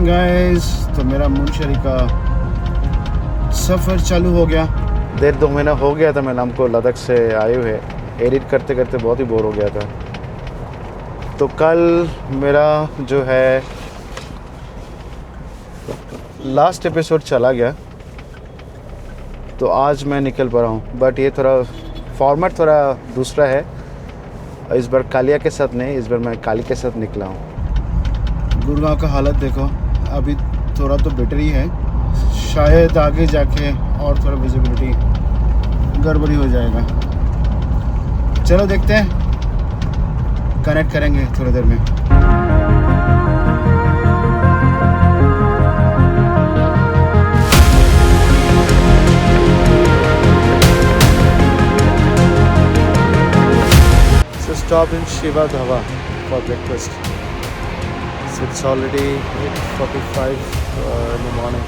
Guys, तो मेरा मुनस्यारी का सफ़र चालू हो गया। 1.5-2 महीना हो गया था मैं हमको लद्दाख से आए हुए। एडिट करते करते बहुत ही बोर हो गया था। तो कल मेरा जो है लास्ट एपिसोड चला गया, तो आज मैं निकल पा रहा हूँ। बट ये थोड़ा फॉर्मेट थोड़ा दूसरा है। इस बार कालिया के साथ नहीं, इस बार मैं काली के साथ निकला हूँ। गुड़गांव का हालत देखो, अभी थोड़ा तो बेटर ही है। शायद आगे जाके और थोड़ा विजिबिलिटी गड़बड़ी हो जाएगा। चलो देखते हैं, कनेक्ट करेंगे थोड़ी देर में। So stop in Shiva Dhaba for breakfast. So it's already 8:45 in the morning.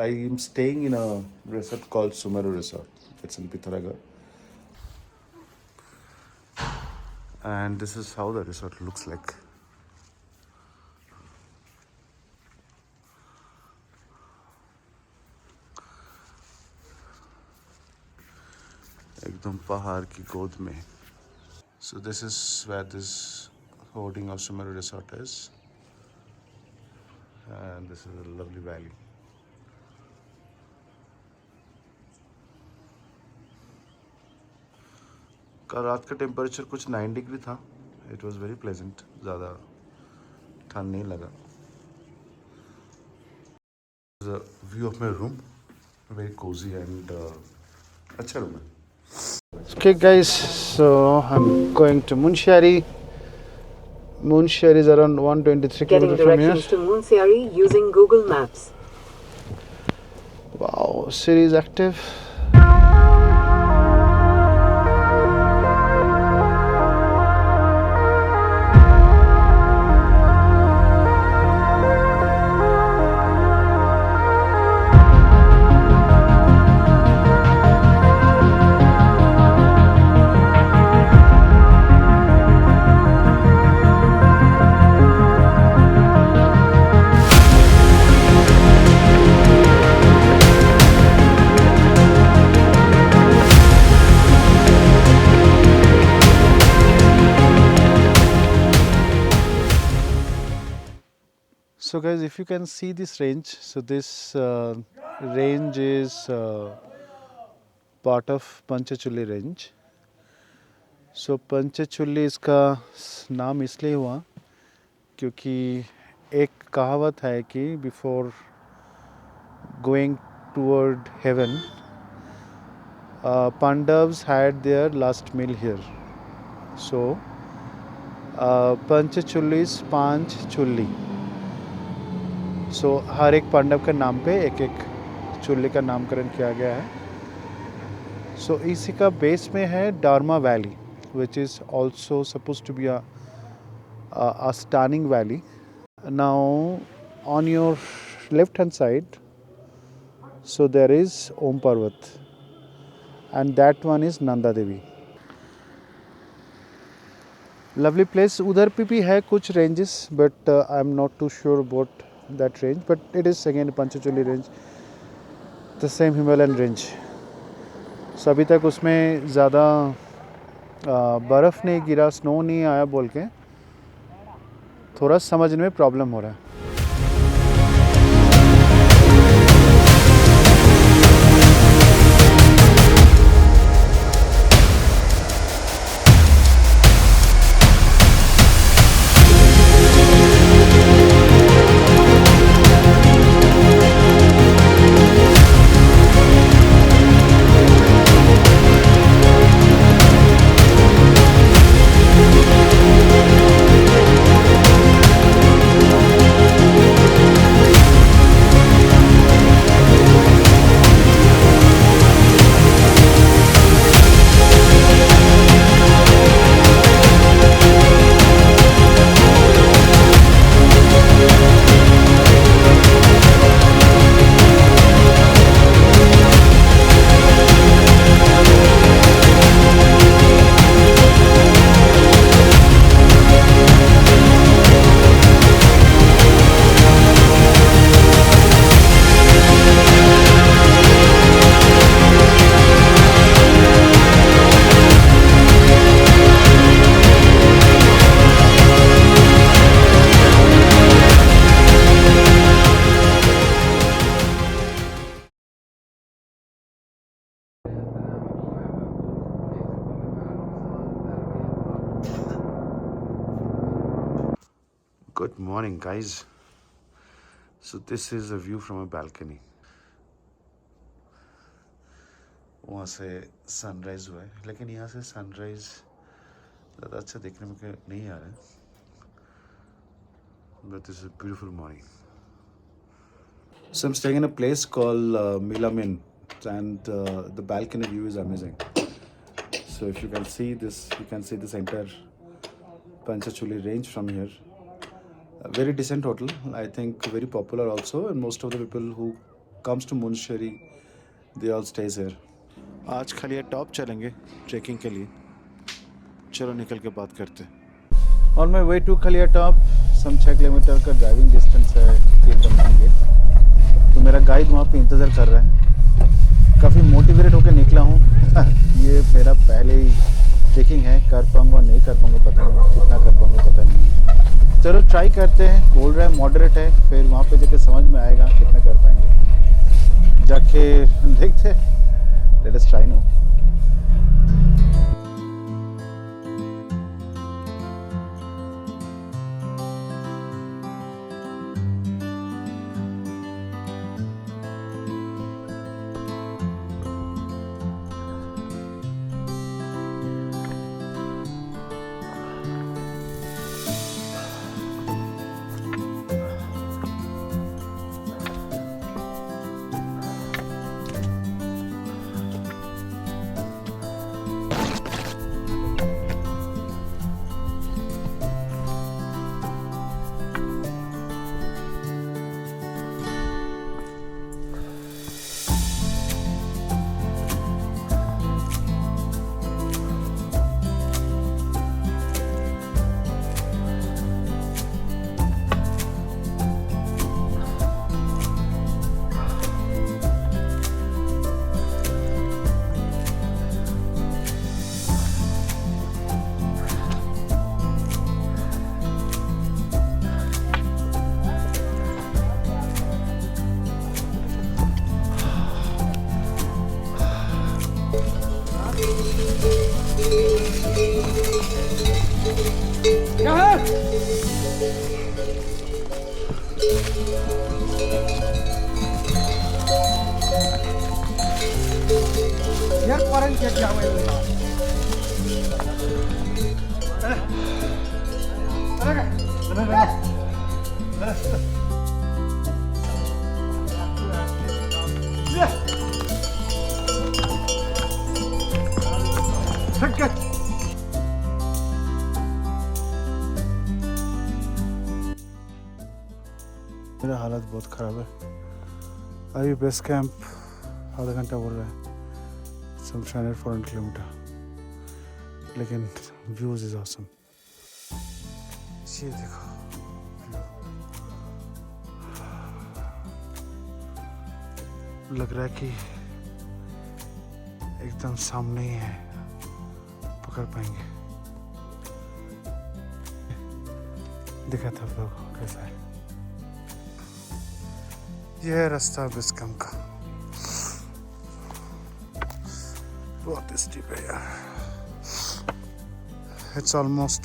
I am staying in a resort called Sumeru Resort. It's in Pithoragarh. And this is how the resort looks like. एकदम पहाड़ की गोद में. So this is where this hoarding of Sumeru Resort is. And this is a lovely valley. कल रात का temperature कुछ 9 degree था. इट वॉज वेरी प्लेजेंट, ज़्यादा ठंड नहीं लगा. View of my room, very Cozi and अच्छा रूम है. Okay guys, so I'm going to Munshiari. Munshiari is around 123 Getting kilometers from here. directions to Munshiari using Google Maps. Wow, Siri is active. So guys, if you can see this range, so this range is part of Panchachuli range. So Panchachuli इसका नाम इसलिए हुआ क्योंकि एक कहावत है कि before going toward heaven, Pandavas had their last meal here. So Panchachuli is पांच चूल्ली. सो हर एक पांडव के नाम पे एक एक चूल्हे का नामकरण किया गया है. सो इसी का बेस में है Darma valley, which is also suppose to be a stunning valley. Now on your left hand side, so there is Om Parvat and that one is Nanda Devi. Lovely place. उधर पे भी है कुछ ranges, but I am not too sure about that range, but it is again Panchachuli range, the same Himalayan range. So अभी तक उसमें ज़्यादा बर्फ़ नहीं गिरा, स्नो नहीं आया बोल के थोड़ा समझने में प्रॉब्लम हो रहा है। Good morning, guys. So this is a view from a balcony. वहाँ से सनराइज हुआ है, लेकिन यहाँ से सनराइज ज़्यादा अच्छा देखने में नहीं आ रहा है. But this is a beautiful morning. So I'm staying in a place called Milamin, and the balcony view is amazing. So if you can see this, you can see this entire Panchachuli range from here. A very decent hotel, I think very popular also, and most of the people who comes to Munsheri, they all stays here. आज खाली ये top चलेंगे trekking के लिए. चलो निकल के बात करते हैं. On my way to Khaliya top, some 6 kilometre का ड्राइविंग डिस्टेंस है तीर्थम गेट. तो मेरा गाइड वहाँ पे इंतज़ार कर रहा है. काफ़ी मोटिवेटेड होकर निकला हूँ. ये मेरा पहले ही ट्रैकिंग है, कर पाऊँगा नहीं कर पाऊँगा पता नहीं, कितना कर पाऊँगा पता नहीं. चलो ट्राई करते हैं. बोल रहा है मॉडरेट है, फिर वहाँ पे जाके समझ में आएगा कितना कर पाएंगे. जाके देखते हैं. Let us try now. मेरा हालत बहुत ख़राब है. अभी बेस कैंप आधा घंटा बोल रहा है, सम 300-400 किलोमीटर, लेकिन व्यूज़ इज़ ऑसम. ये देखो, लग रहा है कि एकदम सामने ही है, पकड़ पाएंगे। दिखा था आप लोगों को कैसा है। यह है रास्ता बेस कैंप का। बहुत स्टीप है यार। It's almost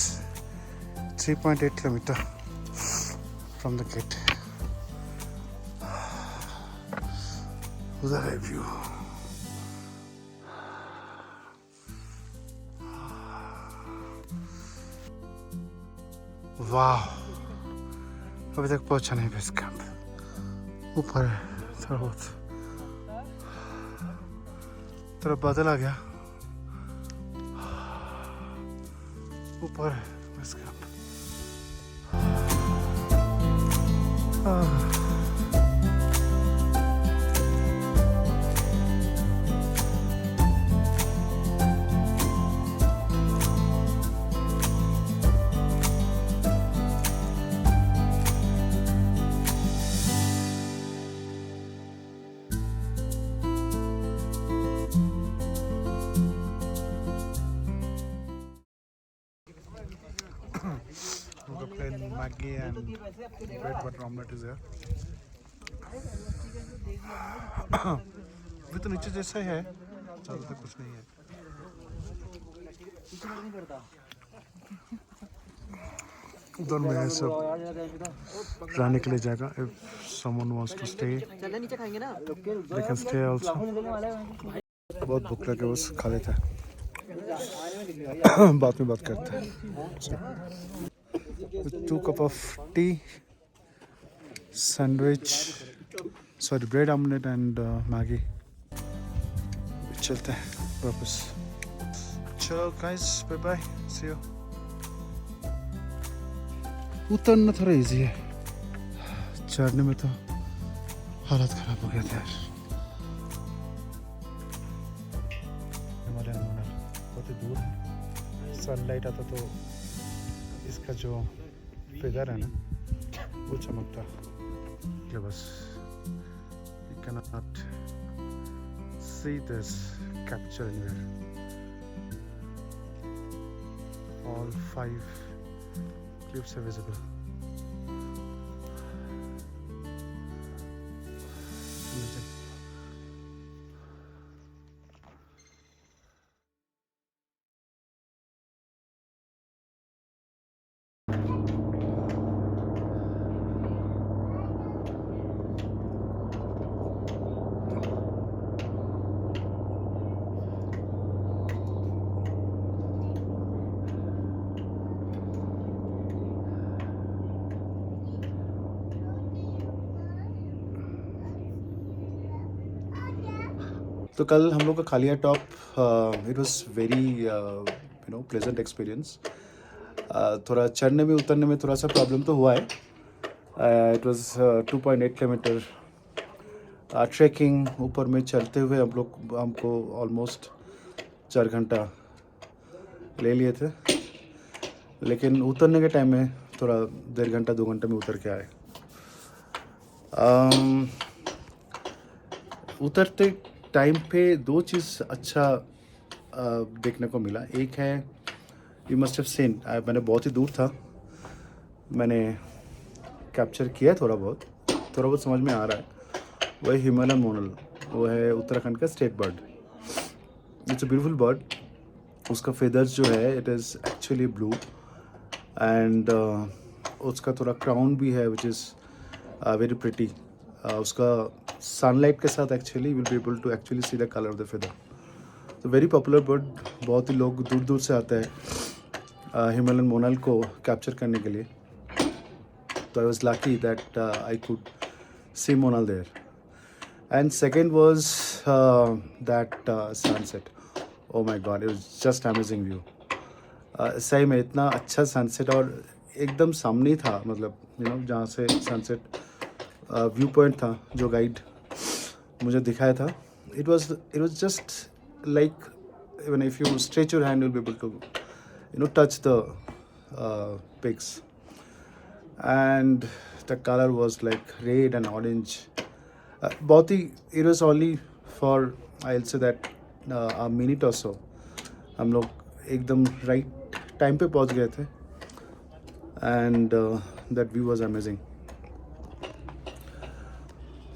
3.8 kilometre from the gate. उधर है व्यू। वाह, अभी तक पहुंचा नहीं बेस कैंप। ऊपर है थोड़ा बहुत, थोड़ा बादल आ गया। ऊपर है base camp. Plain Maggi and bread butter omelette is there. अभी तो नीचे जैसा ही है, ज़्यादा कुछ नहीं है। उधर में है सब रहने के लिए जगह। If someone wants to stay, they can stay also. बहुत भूख लगे, बस खा लेते हैं। बाद में बात करते हैं। 2 cup of tea, sandwich, sorry bread omelette and Maggi। चलते हैं वापस। चलो guys, bye bye, see you। उतरना थोड़ा इजी है, चढ़ने में तो हालत खराब हो गया था यार। हिमालयन मोनल बहुत ही दूर है। सनलाइट आता तो इसका जो फेदर है ना वो चमकता। ये बस you cannot see this capture anywhere। All 5 cliffs are visible। तो कल हम लोग का Kaliya top, it was very pleasant experience. थोड़ा चढ़ने में उतरने में थोड़ा सा प्रॉब्लम तो हुआ है। It was 2.8 kilometre trekking. ऊपर में चलते हुए हमको ऑलमोस्ट 4 घंटा ले लिए थे, लेकिन उतरने के टाइम में थोड़ा 1.5 घंटा 2 घंटे में उतर के आए। उतरते टाइम पे 2 चीज़ अच्छा देखने को मिला। एक है, यू मस्ट हैव सीन, मैंने बहुत ही दूर था, मैंने कैप्चर किया थोड़ा बहुत समझ में आ रहा है। वही हिमालयन मोनल, वो है उत्तराखंड का state bird. It's a beautiful bird. उसका फेदर्स जो है it is actually blue and उसका थोड़ा क्राउन भी है विच इज़ वेरी प्रिटी। उसका सनलाइट के साथ actually will be able to actually see the colour of the feather. तो वेरी पॉपुलर बर्ड। बहुत ही लोग दूर दूर से आते हैं हिमालयन मोनल को कैप्चर करने के लिए। तो I was lucky that I could see monal there. And second was that sunset. Oh my God, it was just amazing view. सही में इतना अच्छा सनसेट, और एकदम सामने ही था, मतलब जहाँ से सनसेट व्यू पॉइंट था जो गाइड मुझे दिखाया था। It was just like even if you stretch your hand you will be able to touch the pigs, and the color was like red and orange। बहुत ही, it was only for I'll say that a minute or so। हम लोग एकदम right time पे पहुंच गए थे and that view was amazing.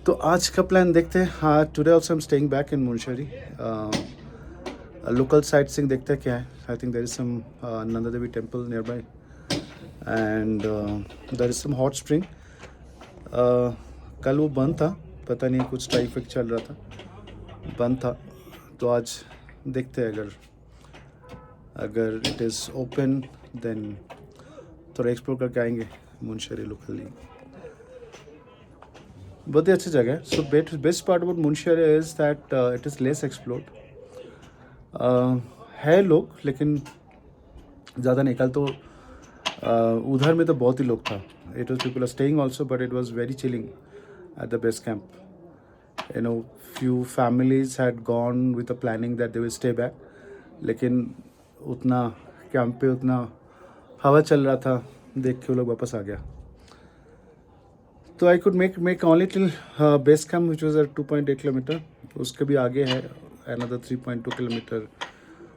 तो आज का प्लान देखते हैं। हाँ, today also I am staying back in Munsiyari. Local sightseeing देखते हैं क्या है। I think there is some Nanda Devi temple nearby and there is some hot spring. कल वो बंद था, पता नहीं कुछ ट्रैफिक चल रहा था, बंद था। तो आज देखते हैं, अगर इट इज़ ओपन देन थोड़ा एक्सप्लोर करके आएंगे मुंशियारी लोकली। बहुत ही अच्छी जगह है। So best part about Munsiyari is that it is less explored. है लोग, लेकिन ज़्यादा नहीं। कल तो उधर में तो बहुत ही लोग था। It was people are staying also, but it was very chilling at the base camp. You know, few families had gone with a planning that they will stay back, लेकिन उतना कैंप पे उतना हवा चल रहा था, देख के वो लोग वापस आ गया। तो I could make only till base camp which was 2.8 kilometre. उसके भी आगे है another 3.2 kilometre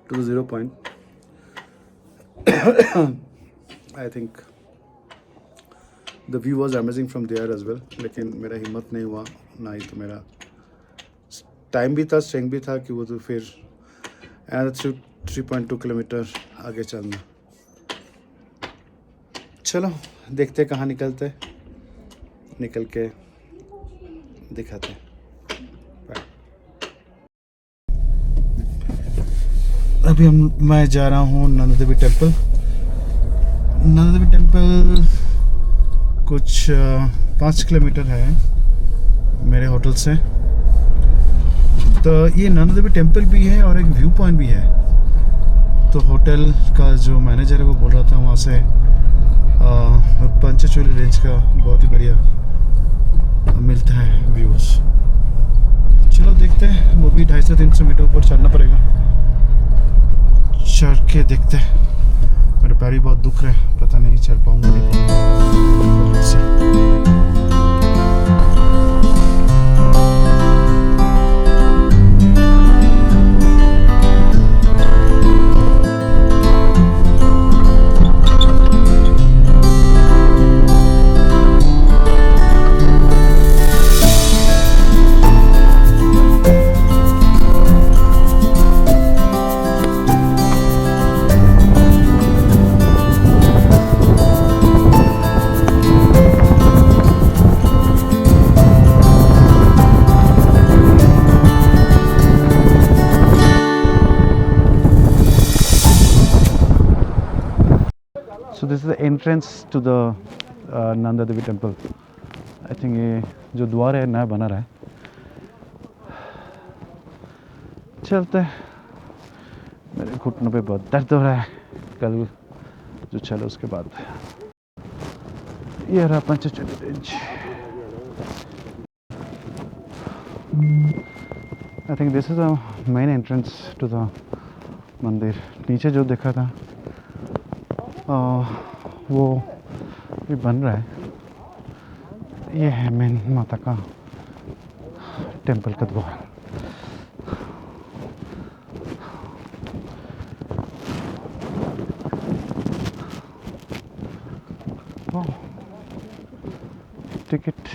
to the 0 point. I think the view was amazing from there as well, लेकिन मेरा हिम्मत नहीं हुआ, ना ही तो मेरा टाइम भी था, स्ट्रेंथ भी था कि वो तो फिर 3.2 किलोमीटर आगे चलना। चलो देखते कहाँ निकलते, निकल के दिखाते। अभी मैं जा रहा हूँ नंदा देवी टेम्पल। नंदा देवी टेम्पल कुछ 5 किलोमीटर है मेरे होटल से। तो ये नंदा देवी टेम्पल भी है और एक व्यू पॉइंट भी है। तो होटल का जो मैनेजर है वो बोल रहा था वहाँ से पंचचूली रेंज का बहुत ही बढ़िया मिलता है व्यूज़। चलो देखते हैं, वो भी 250-300 मीटर ऊपर चढ़ना पड़ेगा। चढ़ के देखते हैं। मेरे पैर भी बहुत दुख रहे हैं, पता नहीं चढ़ पाऊँगा नहीं पाऊँगा। So this is the entrance to the Nanda Devi temple. I think ये जो द्वार है नया बना रहा है। चलते हैं, मेरे घुटनों पे बहुत दर्द हो रहा है कल जो चला उसके बाद। ये रहा Panchachuli range. I think this is the main entrance to the मंदिर। नीचे जो देखा था वो भी बन रहा है। ये है मेन माता का टेम्पल का द्वार। Ticket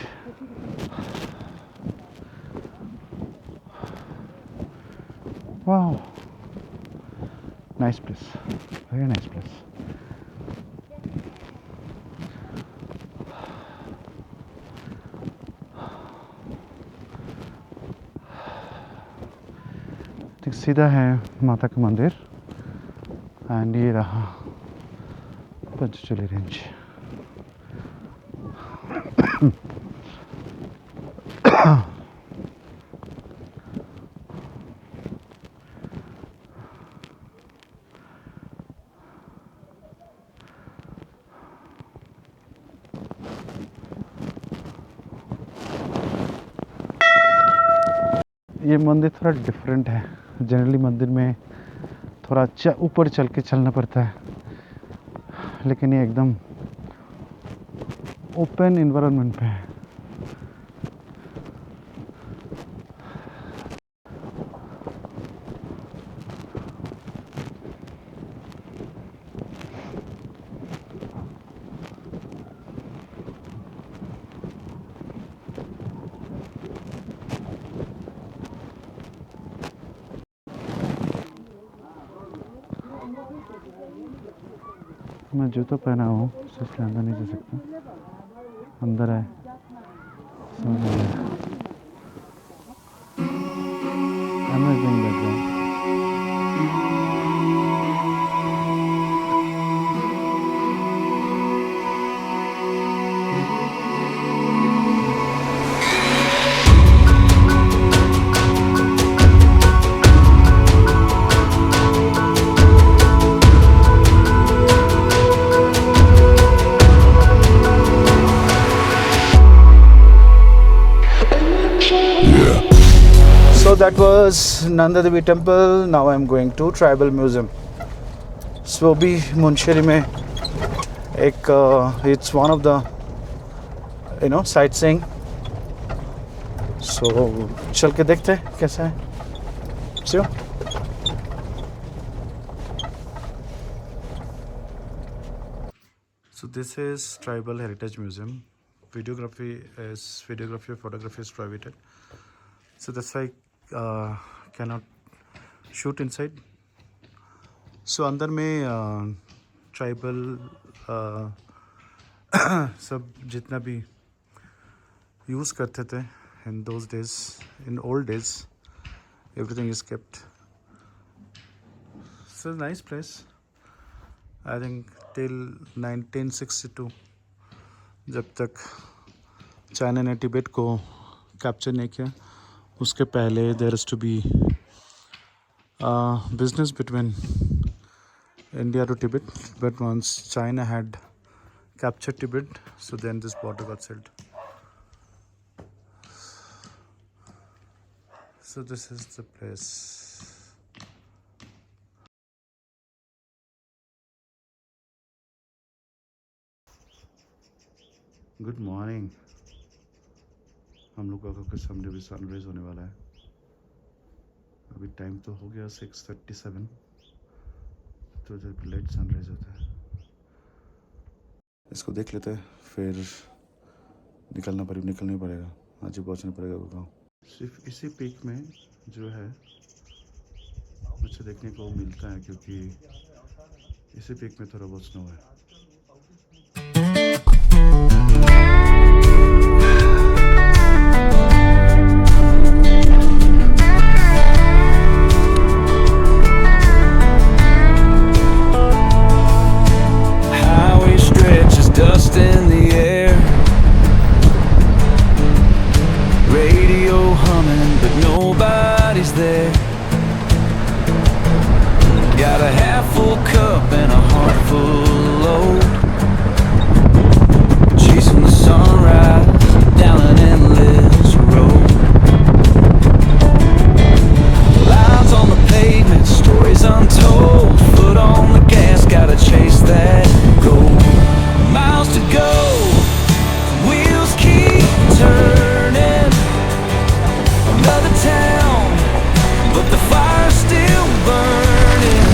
wow, nice place, very nice place. सीधा है माता का मंदिर एंड ये रहा पंचचूली रेंज। ये मंदिर थोड़ा डिफरेंट है। जनरली मंदिर में थोड़ा ऊपर चल के चलना पड़ता है, लेकिन ये एकदम ओपन इन्वायरमेंट पे है। मैं जूता पहना हूँ इसलिए अंदर नहीं जा सकता। अंदर है amazing background. So that was Nanda Devi Temple. Now I'm going to Tribal Museum. So अभी मुंशेरी में एक it's one of the sightseeing. So चल के देखते हैं कैसा है. See you. So this is Tribal Heritage Museum. Videography or photography is prohibited. So that's why cannot shoot inside. So अंदर में ट्राइबल सब जितना भी यूज़ करते थे in those days, in old days, everything is kept. It's a nice place. I think till 1962 जब तक China ने तिब्बत को कैप्चर नहीं किया, उसके पहले there is to be business between India to Tibet, but once China had captured Tibet, so then this border got sealed. So this is the place. Good morning. हम लोग का कुछ सामने भी सनराइज होने वाला है. अभी टाइम तो हो गया 6:37, तो जब लेट सनराइज होता है इसको देख लेते हैं, फिर निकलना पड़ेगा. आज ही पहुँचना पड़ेगा वो गाँव. सिर्फ इसी पीक में जो है मुझे देखने को मिलता है, क्योंकि इसी पीक में थोड़ा बहुत स्नो है. Dust in the air, radio humming, but nobody's there. Got a half full cup and a heart full load, chasing the sunrise down an endless road. Lines on the pavement, stories untold, foot on the gas, gotta chase that goal. Miles to go, wheels keep turning. Another town, but the fire's still burning.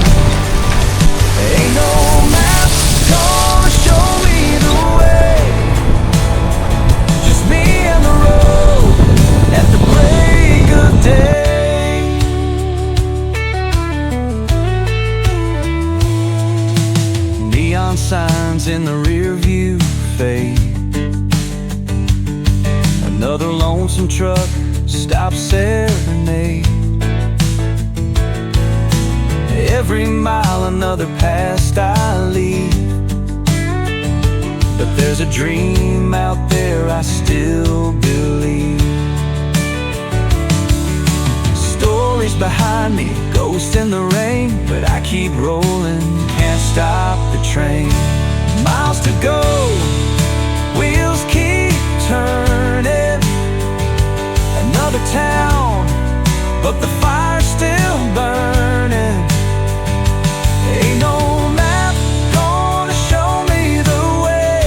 Ain't no map gonna show me the way. Just me and the road at the break of day. Neon signs in the rear view fade. Another lonesome truck stops serenade. Every mile another past I leave, but there's a dream out there I still believe. Stories behind me, ghosts in the rain, but I keep rolling, can't stop the train. Miles to go, wheels keep turning. Another town, but the fire's still burning. Ain't no map gonna show me the way.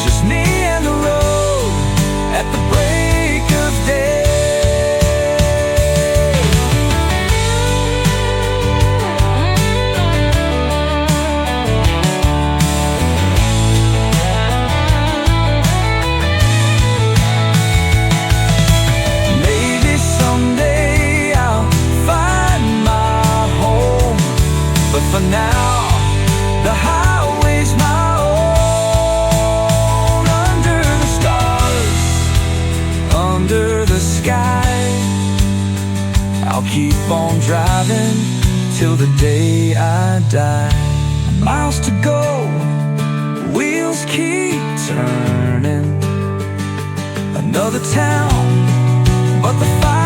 Just me and the road at the break of day. But for now, the highway's my own. Under the stars, under the sky, I'll keep on driving till the day I die. Miles to go, wheels keep turning. Another town, but the fire